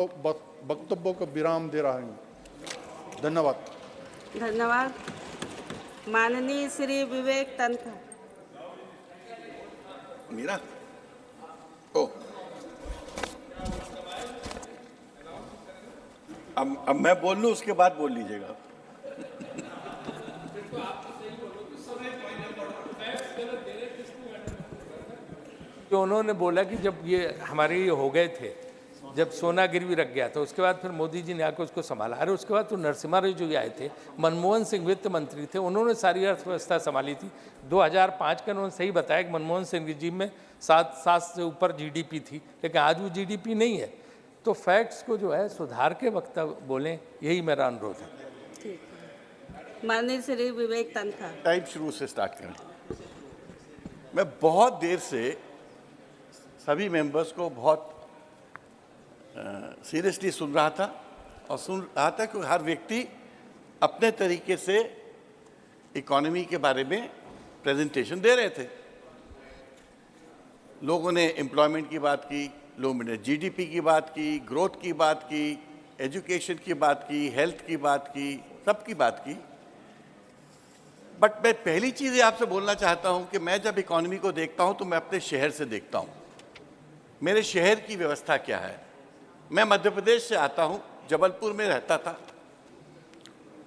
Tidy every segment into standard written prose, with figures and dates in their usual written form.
वक्तव्यों को विराम दे रहा हूँ। धन्यवाद। धन्यवाद। माननीय श्री विवेक तनखा। मीरा ओ अब मैं बोल लूं, उसके बाद बोल लीजिएगा। जो उन्होंने बोला कि जब ये हमारे ये हो गए थे, जब सोना गिरवी रख गया था, उसके बाद फिर मोदी जी ने आकर उसको संभाला। अरे उसके बाद तो नरसिम्हा राव जो आए थे, मनमोहन सिंह वित्त मंत्री थे, उन्होंने सारी अर्थव्यवस्था संभाली थी। 2005 का उन्होंने सही बताया कि मनमोहन सिंह रिजीम में 7 से ऊपर जीडीपी थी, लेकिन आज वो जीडीपी नहीं है। तो फैक्ट्स को जो है सुधार के वक्त बोलें, यही मेरा अनुरोध है। ठीक है। माननीय श्री विवेक तनखा। टाइम शुरू से स्टार्ट करें। मैं बहुत देर से सभी मेंबर्स को बहुत सीरियसली सुन रहा था और सुन रहा था कि हर व्यक्ति अपने तरीके से इकोनॉमी के बारे में प्रेजेंटेशन दे रहे थे। लोगों ने एम्प्लॉयमेंट की बात की, लोगों ने जीडीपी की बात की, ग्रोथ की बात की, एजुकेशन की बात की, हेल्थ की बात की, सबकी बात की। बट मैं पहली चीज़ ये आपसे बोलना चाहता हूँ कि मैं जब इकोनॉमी को देखता हूँ तो मैं अपने शहर से देखता हूँ। मेरे शहर की व्यवस्था क्या है। मैं मध्य प्रदेश से आता हूँ, जबलपुर में रहता था।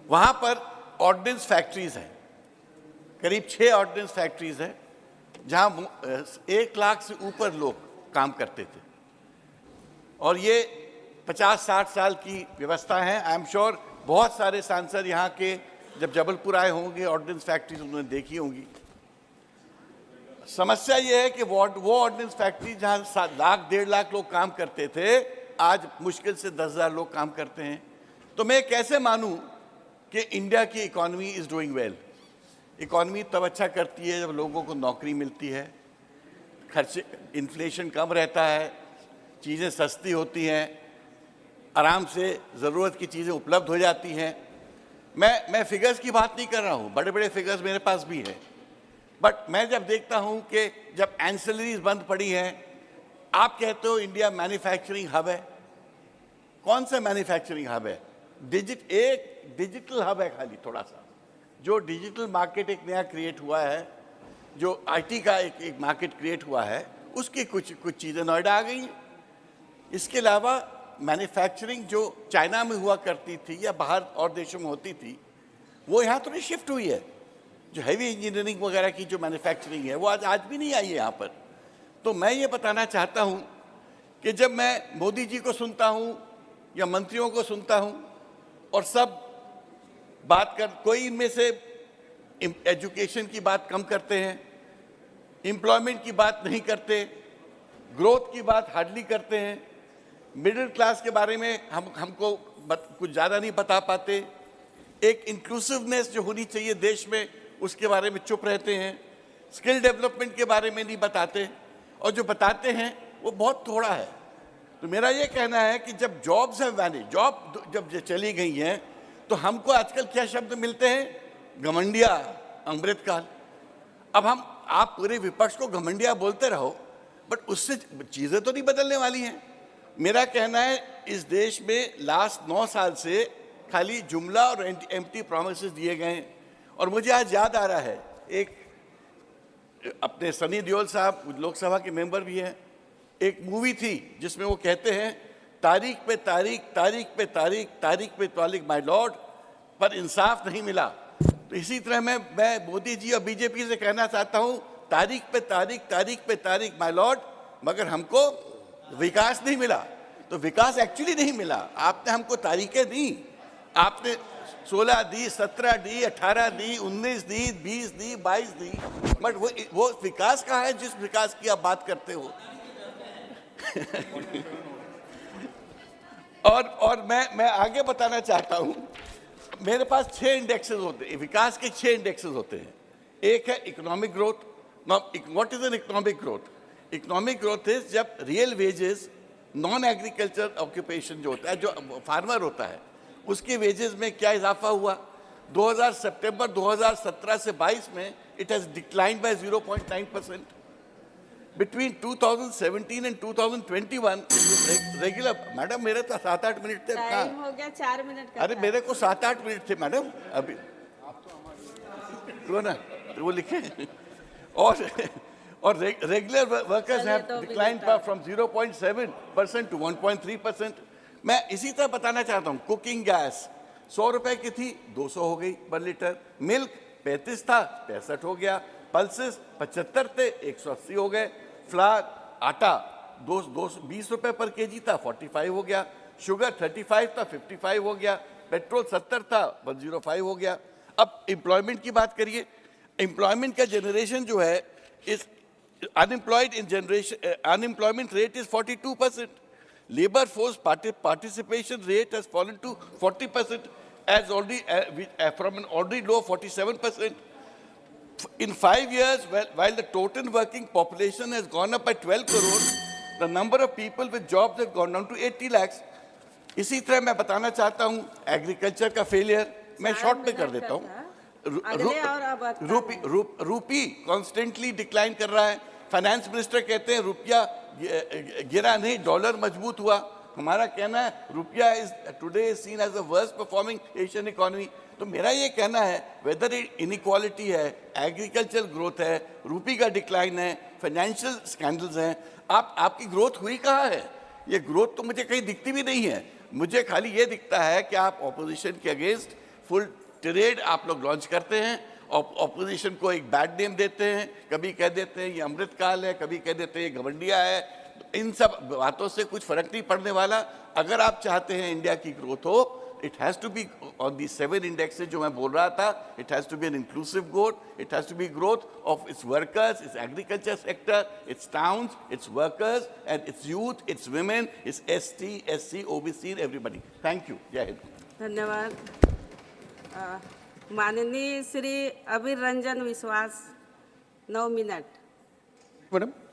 वहाँ पर ऑर्डिनेंस फैक्ट्रीज हैं, करीब 6 ऑर्डिनेंस फैक्ट्रीज हैं, जहाँ 1 लाख से ऊपर लोग काम करते थे। और ये 50-60 साल की व्यवस्था है। आई एम श्योर बहुत सारे सांसद यहाँ के जब जबलपुर आए होंगे, ऑर्डिनेंस फैक्ट्रीज उन्होंने देखी होंगी। समस्या ये है कि वो ऑर्डिनेंस फैक्ट्री जहाँ 1-1.5 लाख लोग काम करते थे, आज मुश्किल से 10,000 लोग काम करते हैं। तो मैं कैसे मानूं कि इंडिया की economy is doing well. Economy तब अच्छा करती है जब लोगों को नौकरी मिलती है, खर्चे, इन्फ्लेशन कम रहता है, चीज़ें सस्ती होती हैं, आराम से ज़रूरत की चीज़ें उपलब्ध हो जाती हैं। मैं फिगर्स की बात नहीं कर रहा हूँ, बड़े बड़े फिगर्स मेरे पास भी हैं। बट मैं जब देखता हूँ कि जब एंसिलरीज बंद पड़ी हैं, आप कहते हो इंडिया मैन्युफैक्चरिंग हब है। कौन सा मैन्युफैक्चरिंग हब है? एक डिजिटल हब है खाली, थोड़ा सा। जो डिजिटल मार्केट एक नया क्रिएट हुआ है, जो आईटी का एक मार्केट क्रिएट हुआ है, उसकी कुछ चीज़ें नोएडा आ गई हैं। इसके अलावा मैन्युफैक्चरिंग जो चाइना में हुआ करती थी या बाहर और देशों में होती थी, वो यहाँ थोड़ी शिफ्ट हुई है। जो हैवी इंजीनियरिंग वगैरह की जो मैन्युफैक्चरिंग है, वो आज भी नहीं आई है यहाँ पर। तो मैं ये बताना चाहता हूँ कि जब मैं मोदी जी को सुनता हूँ या मंत्रियों को सुनता हूँ और सब बात कर, कोई इनमें से एजुकेशन की बात कम करते हैं, एम्प्लॉयमेंट की बात नहीं करते, ग्रोथ की बात हार्डली करते हैं, मिडिल क्लास के बारे में हमको कुछ ज़्यादा नहीं बता पाते, एक इंक्लूसिवनेस जो होनी चाहिए देश में उसके बारे में चुप रहते हैं, स्किल डेवलपमेंट के बारे में नहीं बताते, और जो बताते हैं वो बहुत थोड़ा है। तो मेरा ये कहना है कि जब जॉब्स हैं वैनिश, जॉब जब चली गई हैं, तो हमको आजकल क्या शब्द मिलते हैं? घमंडिया, अमृतकाल। अब आप पूरे विपक्ष को घमंडिया बोलते रहो, बट उससे चीज़ें तो नहीं बदलने वाली हैं। मेरा कहना है इस देश में लास्ट 9 साल से खाली जुमला और एम्प्टी प्रॉमिसेस दिए गए हैं। और मुझे आज याद आ रहा है, एक अपने सनी देओल साहब लोकसभा के मेंबर भी हैं, एक मूवी थी जिसमें वो कहते हैं तारीख पे तारीख, तारीख पे तारीख, तारीख पे तारीख माय लॉर्ड, पर इंसाफ नहीं मिला। तो इसी तरह मैं मोदी जी और बीजेपी से कहना चाहता हूँ, तारीख पे तारीख, तारीख पे तारीख माय लॉर्ड, मगर हमको विकास नहीं मिला। तो विकास एक्चुअली नहीं मिला, आपने हमको तारीखें दी, आपने 16 दी, 17 दी, 18 दी, 19 दी, 20 दी, 22 दी, बट वो विकास कहाँ है जिस विकास की आप बात करते हो? और मैं आगे बताना चाहता हूँ, मेरे पास 6 इंडेक्सेस होते हैं, विकास के 6 इंडेक्सेस होते हैं। एक है economic growth. What is an economic growth? Economic growth is जब real wages, non agriculture occupation जो होता है, जो फार्मर होता है, उसके वेजेस में क्या इजाफा हुआ। सितंबर 2017 से 22 में it has decline by 0.9%। between 2017 and 2021 regular madam मेरे तो 7-8 मिनट थे कहाँ टाइम हो गया 4 मिनट का अरे था। मेरे को 7-8 मिनट थे मैडम अभी ना वो लिखे और रेगुलर वर्कर्स चलिए, हैव तो डिक्लाइंड फ्रॉम 0.7% to 1.3%। मैं इसी तरह बताना चाहता हूँ कुकिंग गैस 100 रुपए की थी 200 हो गई पर लीटर, मिल्क 35 था 65 हो गया, पल्सेस 75 थे 180 हो गए, फ्लावर आटा 20 रुपए पर केजी था 45 हो गया, शुगर 35 था 55 हो गया, पेट्रोल 70 था 105 हो गया। अब एम्प्लॉयमेंट की बात करिए, एम्प्लॉयमेंट का जनरेशन जो है इस unemployment rate is 42%. Labor force participation rate has fallen to 40% as already from an already low of 47%. In 5 years, while the total working population has gone up by 12 crores, the number of people with jobs has gone down to 80 lakhs. इसी तरह मैं बताना चाहता हूँ agriculture का failure, मैं short में कर देता हूँ। रूपी कॉन्स्टेंटली डिक्लाइन कर रहा है, फाइनेंस मिनिस्टर कहते हैं रुपया गिरा नहीं डॉलर मजबूत हुआ, हमारा कहना है रुपया is today seen as the worst performing Asian economy. तो मेरा ये कहना है वेदर इनइक्वालिटी है, एग्रीकल्चर ग्रोथ है, रूपी का डिक्लाइन है, फाइनेंशियल स्कैंडल्स हैं, आपकी ग्रोथ हुई कहाँ है? ये ग्रोथ तो मुझे कहीं दिखती भी नहीं है। मुझे खाली ये दिखता है कि आप ऑपोजिशन के अगेंस्ट फुल टिरेड आप लोग लॉन्च करते हैं, ऑपोजिशन को एक बैड नेम देते हैं, कभी कह देते हैं ये अमृतकाल है, कभी कह देते हैं ये घमंडिया है। इन सब बातों से कुछ फर्क नहीं पड़ने वाला। अगर आप चाहते हैं इंडिया की ग्रोथ हो, it has to be on the 7 indexes जो मैं बोल रहा था, it has to be an inclusive growth, it has to be growth of its workers, its agriculture sector, its towns, its workers and its youth, its women, its ST, SC, OBC, everybody. Thank you. जय हिंद। धन्यवाद। माननीय श्री अबीर रंजन विश्वास 9 minute. Madam